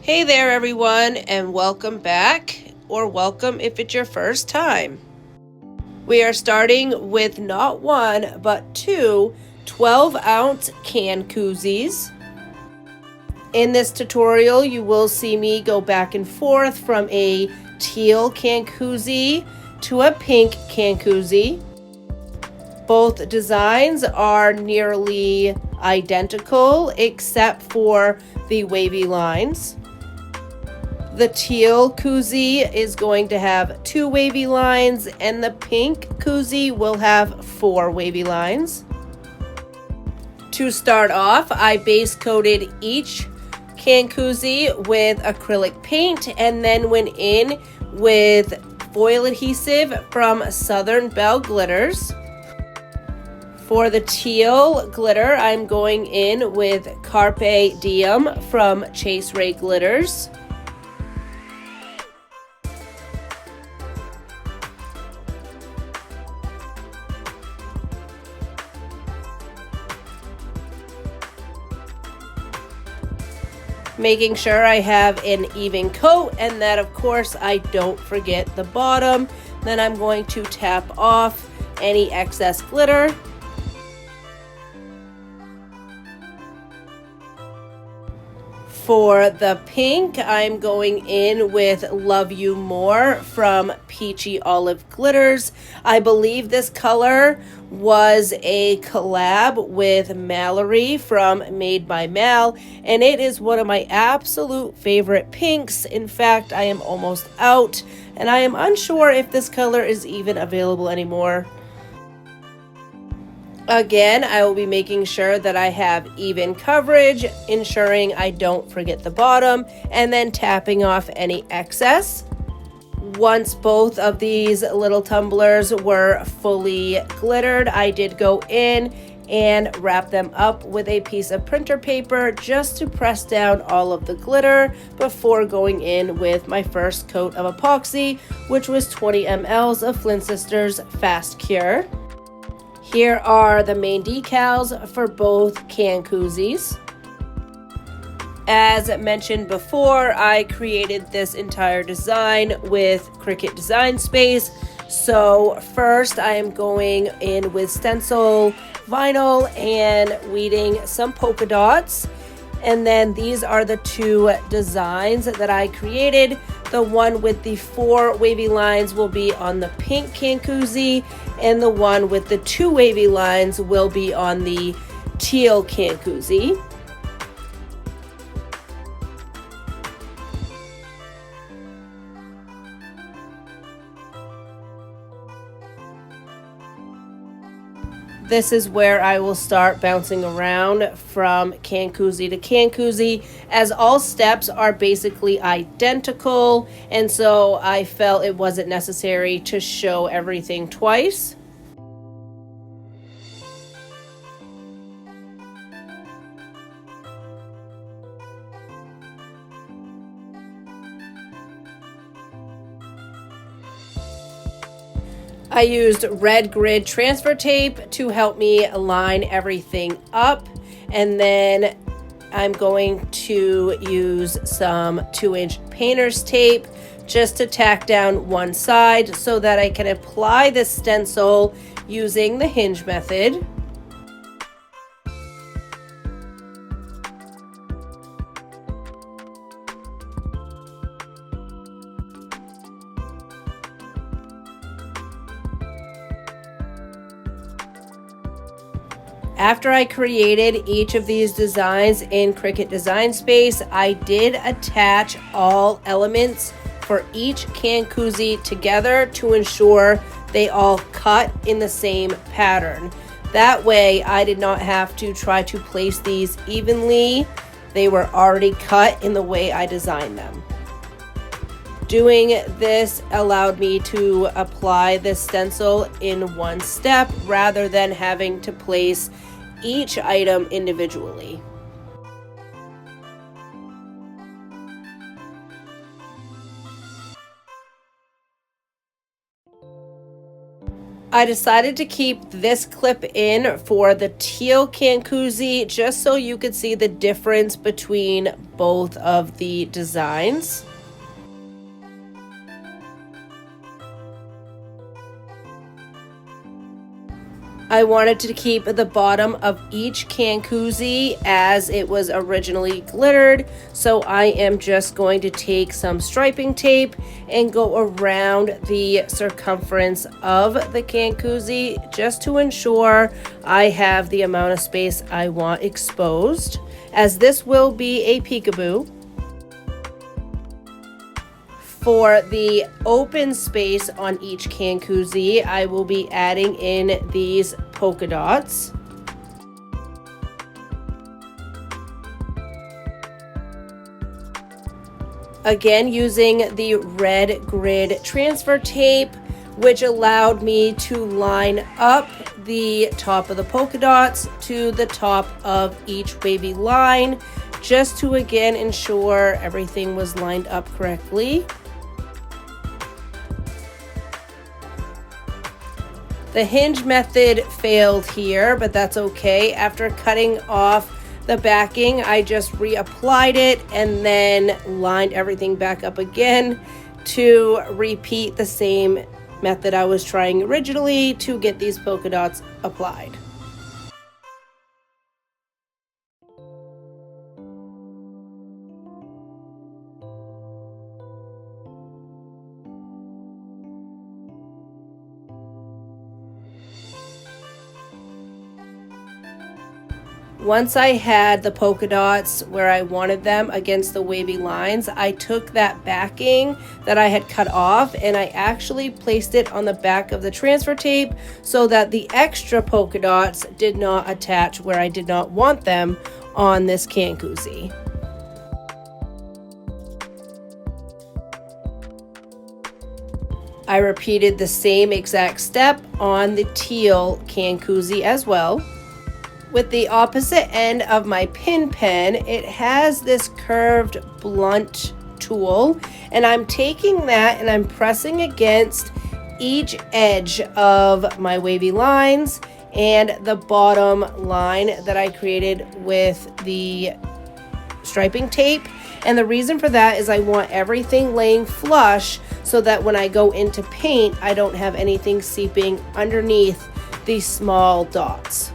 Hey there everyone, and welcome back, or welcome if it's your first time. We are starting with not one, but two 12-ounce can koozies. In this tutorial, you will see me go back and forth from a teal can koozie to a pink can koozie. Both designs are nearly identical except for the wavy lines. The teal koozie is going to have 2 wavy lines, and the pink koozie will have 4 wavy lines. To start off, I base coated each can koozie with acrylic paint and then went in with foil adhesive from Southern Belle Glitters. For the teal glitter, I'm going in with Carpe Diem from ChaseRae Glitters. Making sure I have an even coat and that of course I don't forget the bottom. Then I'm going to tap off any excess glitter. For the pink, I'm going in with Love You More from Peachy Olive Glitters. I believe this color was a collab with Mallory from Made by Mal, and it is one of my absolute favorite pinks. In fact, I am almost out, and I am unsure if this color is even available anymore. Again, I will be making sure that I have even coverage, ensuring I don't forget the bottom, and then tapping off any excess. Once both of these little tumblers were fully glittered, I did go in and wrap them up with a piece of printer paper just to press down all of the glitter before going in with my first coat of epoxy, which was 20 ml of Flynn Sisters Fast Cure. Here are the main decals for both can koozies. As mentioned before, I created this entire design with Cricut Design Space. So first I am going in with stencil vinyl and weeding some polka dots. And then these are the 2 designs that I created. The one with the 4 wavy lines will be on the pink can koozie, and the one with the 2 wavy lines will be on the teal can koozie. This is where I will start bouncing around from can koozie to can koozie, as all steps are basically identical, and so I felt it wasn't necessary to show everything twice. I used red grid transfer tape to help me align everything up, and then I'm going to use some 2-inch painter's tape just to tack down one side so that I can apply the stencil using the hinge method. After I created each of these designs in Cricut Design Space, I did attach all elements for each can koozie together to ensure they all cut in the same pattern. That way, I did not have to try to place these evenly. They were already cut in the way I designed them. Doing this allowed me to apply the stencil in one step rather than having to place each item individually. I decided to keep this clip in for the teal can koozie just so you could see the difference between both of the designs. I wanted to keep the bottom of each can koozie as it was originally glittered, so I am just going to take some striping tape and go around the circumference of the can koozie just to ensure I have the amount of space I want exposed, as this will be a peekaboo. For the open space on each can koozie, I will be adding in these polka dots. Again, using the red grid transfer tape, which allowed me to line up the top of the polka dots to the top of each wavy line, just to again ensure everything was lined up correctly. The hinge method failed here, but that's okay. After cutting off the backing, I just reapplied it and then lined everything back up again to repeat the same method I was trying originally to get these polka dots applied. Once I had the polka dots where I wanted them against the wavy lines, I took that backing that I had cut off and I actually placed it on the back of the transfer tape so that the extra polka dots did not attach where I did not want them on this can koozie. I repeated the same exact step on the teal can koozie as well. With the opposite end of my pin pen, it has this curved blunt tool, and I'm taking that and I'm pressing against each edge of my wavy lines and the bottom line that I created with the striping tape. And the reason for that is I want everything laying flush so that when I go into paint, I don't have anything seeping underneath these small dots.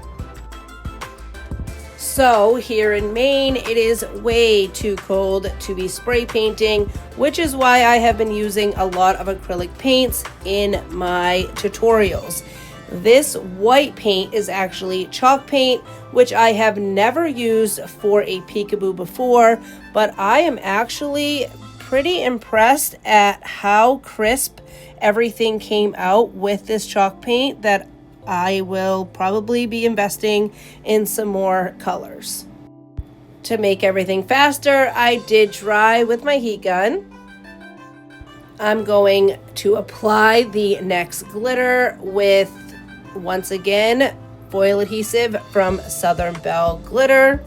So here in Maine, it is way too cold to be spray painting, which is why I have been using a lot of acrylic paints in my tutorials. This white paint is actually chalk paint, which I have never used for a peekaboo before, but I am actually pretty impressed at how crisp everything came out with this chalk paint that I will probably be investing in some more colors. To make everything faster, I did dry with my heat gun. I'm going to apply the next glitter with, once again, foil adhesive from Southern Belle Glitter.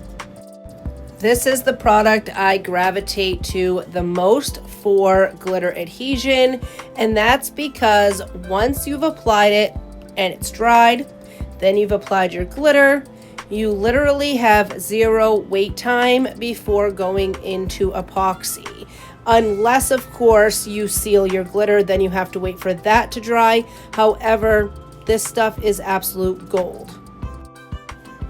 This is the product I gravitate to the most for glitter adhesion, and that's because once you've applied it and it's dried, then you've applied your glitter, you literally have zero wait time before going into epoxy. Unless, of course, you seal your glitter, then you have to wait for that to dry. However, this stuff is absolute gold.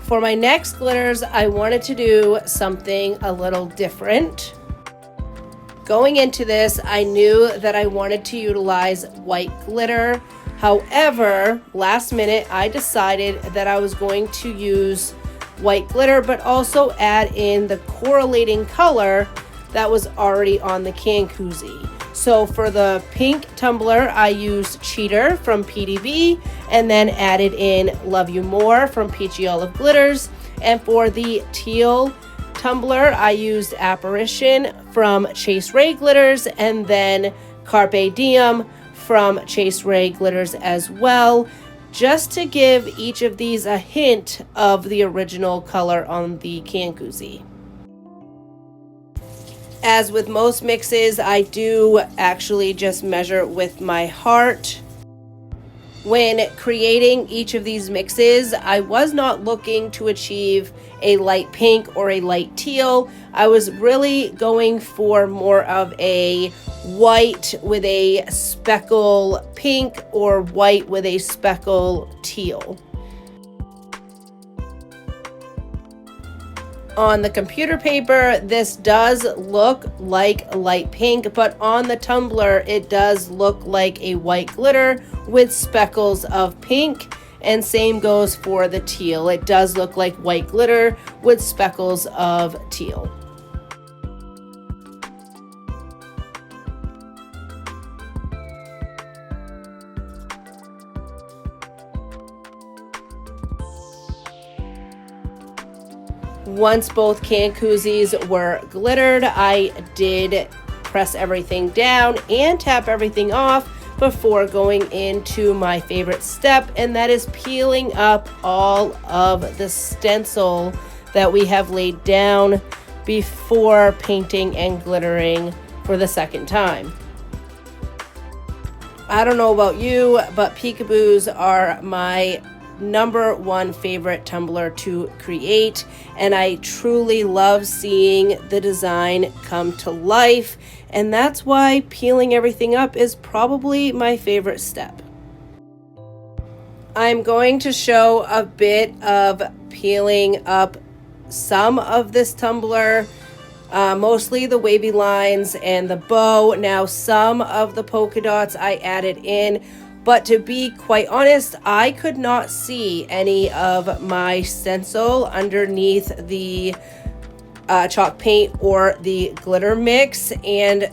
For my next glitters, I wanted to do something a little different. Going into this, I knew that I wanted to utilize white glitter. However, last minute, I decided that I was going to use white glitter, but also add in the correlating color that was already on the can koozie. So for the pink tumbler, I used Cheater from PDB and then added in Love You More from Peachy Olive Glitters. And for the teal tumbler, I used Apparition from ChaseRae Glitters and then Carpe Diem from ChaseRae Glitters as well, just to give each of these a hint of the original color on the can koozie. As with most mixes, I do actually just measure with my heart. When creating each of these mixes, I was not looking to achieve a light pink or a light teal. I was really going for more of a white with a speckle pink or white with a speckle teal. On the computer paper, this does look like light pink, but on the tumbler, it does look like a white glitter with speckles of pink, and same goes for the teal. It does look like white glitter with speckles of teal. Once both can koozies were glittered, I did press everything down and tap everything off before going into my favorite step, and that is peeling up all of the stencil that we have laid down before painting and glittering for the second time. I don't know about you, but peekaboos are my number one favorite tumbler to create, and I truly love seeing the design come to life, and that's why peeling everything up is probably my favorite step. I'm going to show a bit of peeling up some of this tumbler, mostly the wavy lines and the bow. Now some of the polka dots I added in, but to be quite honest, I could not see any of my stencil underneath the chalk paint or the glitter mix, and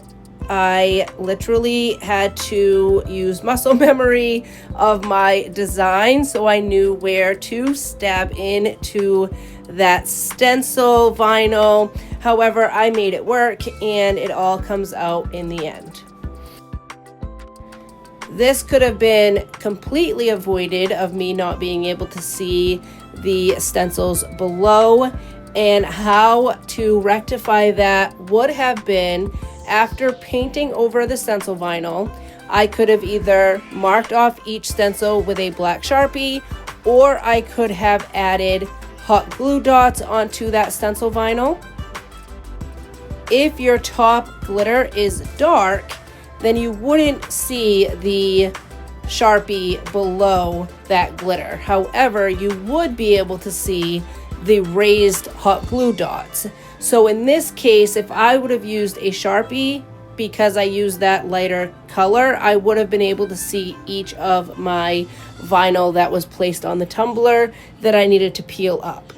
I literally had to use muscle memory of my design so I knew where to stab into that stencil vinyl. However, I made it work and it all comes out in the end. This could have been completely avoided of me not being able to see the stencils below, and how to rectify that would have been, after painting over the stencil vinyl, I could have either marked off each stencil with a black Sharpie, or I could have added hot glue dots onto that stencil vinyl. If your top glitter is dark, then you wouldn't see the Sharpie below that glitter. However, you would be able to see the raised hot glue dots. So in this case, if I would have used a Sharpie, because I used that lighter color, I would have been able to see each of my vinyl that was placed on the tumbler that I needed to peel up.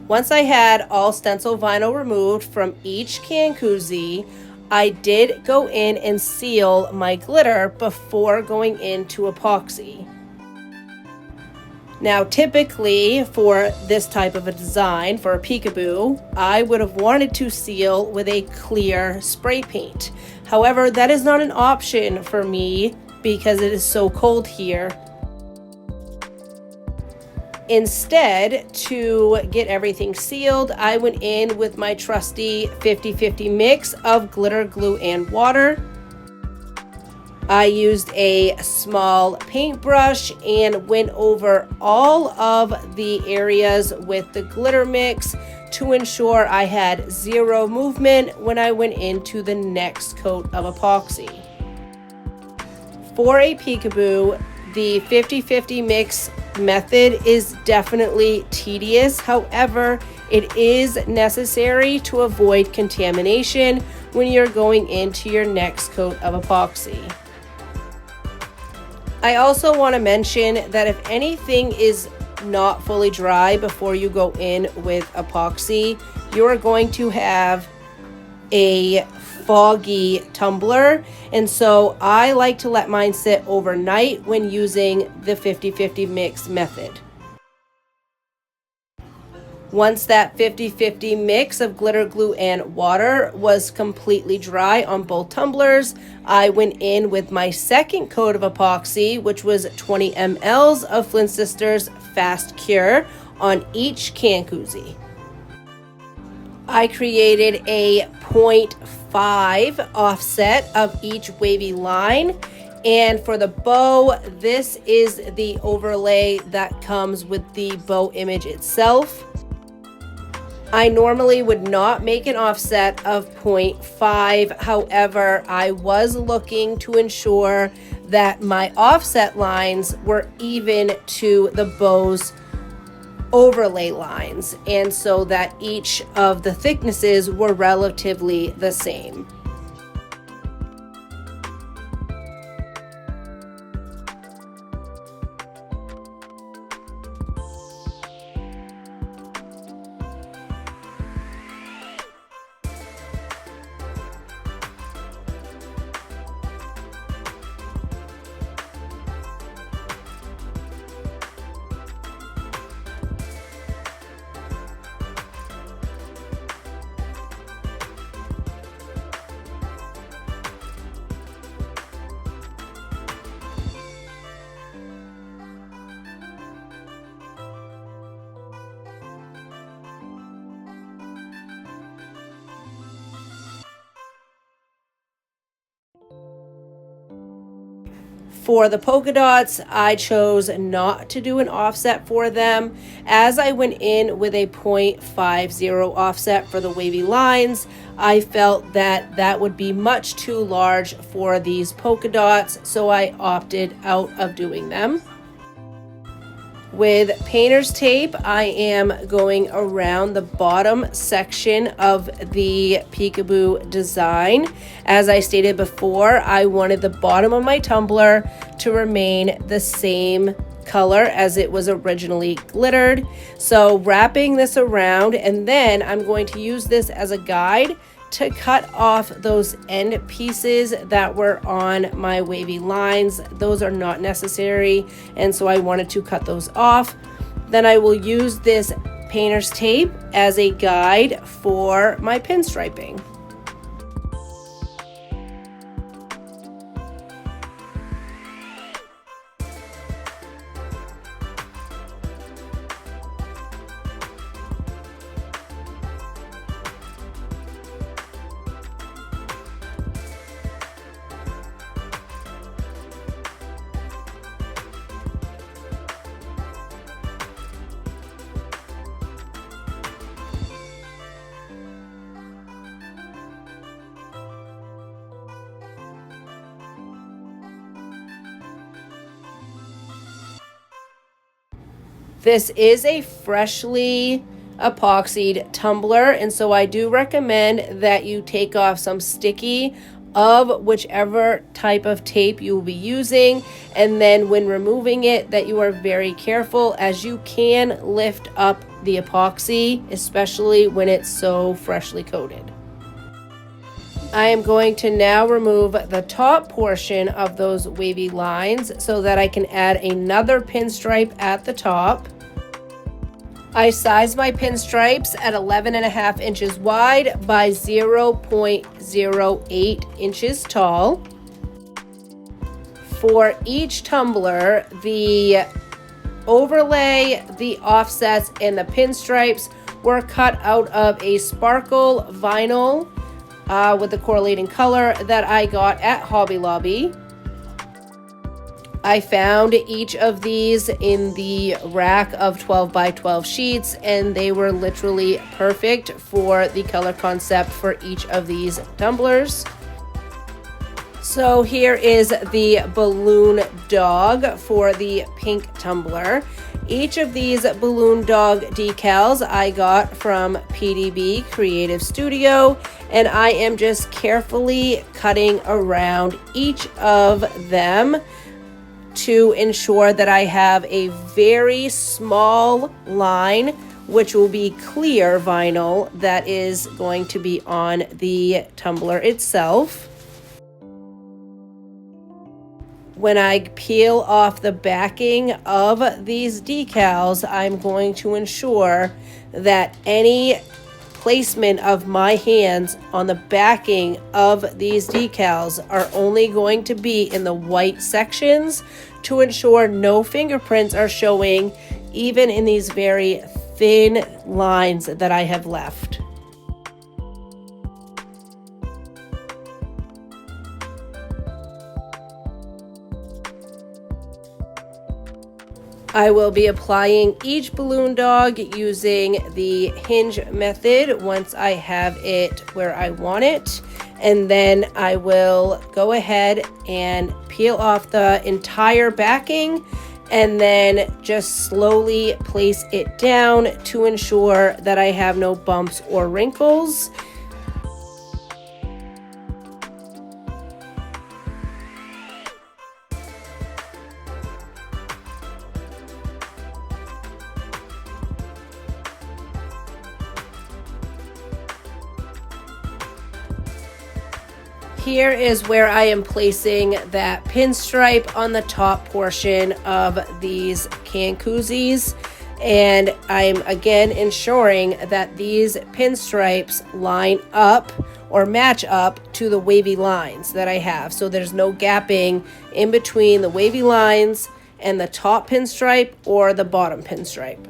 Once I had all stencil vinyl removed from each can koozie, I did go in and seal my glitter before going into epoxy. Now, typically for this type of a design, for a peekaboo, I would have wanted to seal with a clear spray paint. However, that is not an option for me because it is so cold here. Instead, to get everything sealed, I went in with my trusty 50-50 mix of glitter, glue, and water. I used a small paintbrush and went over all of the areas with the glitter mix to ensure I had zero movement when I went into the next coat of epoxy. For a peekaboo, the 50-50 mix method is definitely tedious. However, it is necessary to avoid contamination when you're going into your next coat of epoxy. I also want to mention that if anything is not fully dry before you go in with epoxy, you are going to have a foggy tumbler, and so I like to let mine sit overnight when using the 50-50 mix method. Once that 50-50 mix of glitter, glue, and water was completely dry on both tumblers, I went in with my second coat of epoxy, which was 20 ml of Flynn Sisters Fast Cure on each can koozie. I created a 0.5 offset of each wavy line. And for the bow, this is the overlay that comes with the bow image itself. I normally would not make an offset of 0.5. However, I was looking to ensure that my offset lines were even to the bow's overlay lines, and so that each of the thicknesses were relatively the same. For the polka dots, I chose not to do an offset for them. As I went in with a 0.50 offset for the wavy lines, I felt that that would be much too large for these polka dots, so I opted out of doing them. With painter's tape, I am going around the bottom section of the peekaboo design. As I stated before, I wanted the bottom of my tumbler to remain the same color as it was originally glittered. So wrapping this around, and then I'm going to use this as a guide to cut off those end pieces that were on my wavy lines. Those are not necessary, and so I wanted to cut those off. Then I will use this painter's tape as a guide for my pinstriping. This is a freshly epoxied tumbler, and so I do recommend that you take off some sticky of whichever type of tape you will be using, and then when removing it, that you are very careful, as you can lift up the epoxy, especially when it's so freshly coated. I am going to now remove the top portion of those wavy lines so that I can add another pinstripe at the top. I sized my pinstripes at 11.5 inches wide by 0.08 inches tall. For each tumbler, the overlay, the offsets, and the pinstripes were cut out of a sparkle vinyl with the correlating color that I got at Hobby Lobby. I found each of these in the rack of 12 by 12 sheets, and they were literally perfect for the color concept for each of these tumblers. So here is the balloon dog for the pink tumbler. Each of these balloon dog decals I got from PDB Creative Studio, and I am just carefully cutting around each of them to ensure that I have a very small line, which will be clear vinyl, that is going to be on the tumbler itself. When I peel off the backing of these decals, I'm going to ensure that any placement of my hands on the backing of these decals are only going to be in the white sections to ensure no fingerprints are showing, even in these very thin lines that I have left. I will be applying each balloon dog using the hinge method once I have it where I want it. And then I will go ahead and peel off the entire backing and then just slowly place it down to ensure that I have no bumps or wrinkles. Here is where I am placing that pinstripe on the top portion of these can koozies, and I'm again ensuring that these pinstripes line up or match up to the wavy lines that I have, so there's no gapping in between the wavy lines and the top pinstripe or the bottom pinstripe.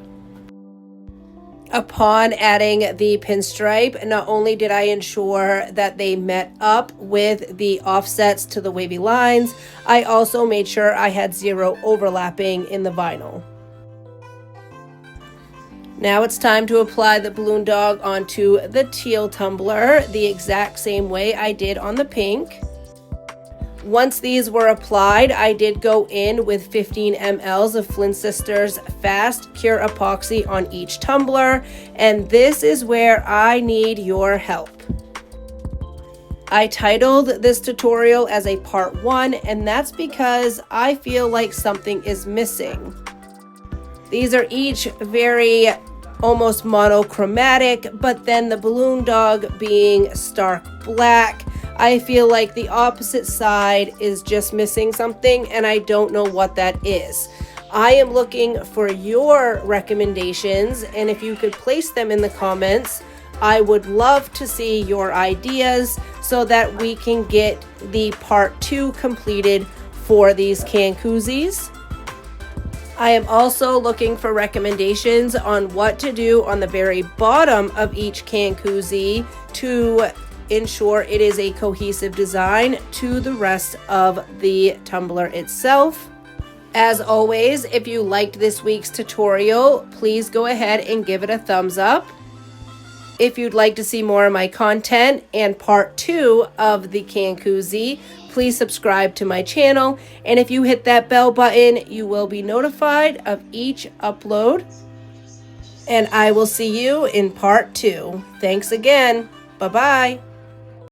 Upon adding the pinstripe, not only did I ensure that they met up with the offsets to the wavy lines, I also made sure I had zero overlapping in the vinyl. Now it's time to apply the balloon dog onto the teal tumbler the exact same way I did on the pink. Once these were applied, I did go in with 15 ml of Flynn Sisters Fast Cure Epoxy on each tumbler, and this is where I need your help. I titled this tutorial as a part 1, and that's because I feel like something is missing. These are each very almost monochromatic, but then the balloon dog being stark black, I feel like the opposite side is just missing something, and I don't know what that is. I am looking for your recommendations, and if you could place them in the comments, I would love to see your ideas so that we can get the part 2 completed for these can koozies. I am also looking for recommendations on what to do on the very bottom of each can koozie to ensure it is a cohesive design to the rest of the tumbler itself. As always, if you liked this week's tutorial, please go ahead and give it a thumbs up. If you'd like to see more of my content and part 2 of the can koozie, please subscribe to my channel, and if you hit that bell button, you will be notified of each upload. And I will see you in part 2. Thanks again. Bye-bye.